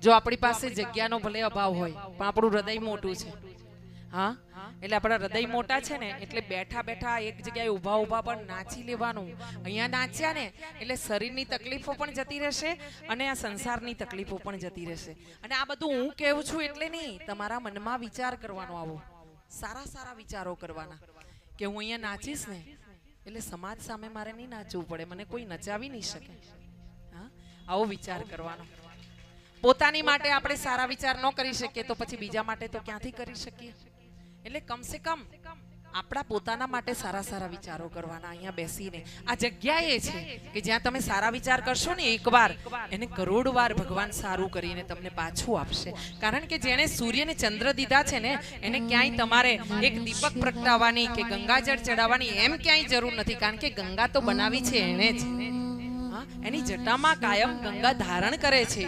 જો આપણી પાસે જગ્યાનો ભલે અભાવ હોય પણ આપણું હૃદય મોટું છે, હા, એટલે આપણા હૃદય મોટા છે ને એટલે બેઠા બેઠા એક જગ્યાએ ઊભા ઊભા પણ નાચી લેવાનું. અહીંયા નાચ્યા ને એટલે શરીરની તકલીફો પણ જતી રહેશે અને આ સંસારની તકલીફો પણ જતી રહેશે. અને આ બધું હું કહું છું એટલે નહીં, તમારા મનમાં વિચાર કરવાનો, આવો સારા સારા વિચારો કરવાના કે હું અહીંયા નાચીશ ને એટલે સમાજ સામે મારે નહીં નાચવું પડે, મને કોઈ નચાવી નહીં શકે. હા, આવો વિચાર કરવાનો. પોતાની માટે આપણે સારા વિચાર ન કરી શકીએ તો પછી બીજા માટે તો ક્યાંથી કરી શકીએ? એટલે કમસે કમ આપણા પોતાના માટે સારા સારા વિચારો કરવાના. અહીંયા બેસીને આ જગ્યા એ છે કે જ્યાં તમે સારા વિચાર કરશો ને એકવાર એને કરોડ વાર ભગવાન સારું કરીને તમને પાછું આપશે. કારણ કે જેણે સૂર્ય ને ચંદ્ર દીધા છે ને એને ક્યાંય તમારે એક દીપક પ્રગટાવવાની કે ગંગાજળ ચડાવવાની એમ ક્યાંય જરૂર નથી. કારણ કે ગંગા તો બનાવી છે એને જ. હા, એની જટામાં કાયમ ગંગા ધારણ કરે છે.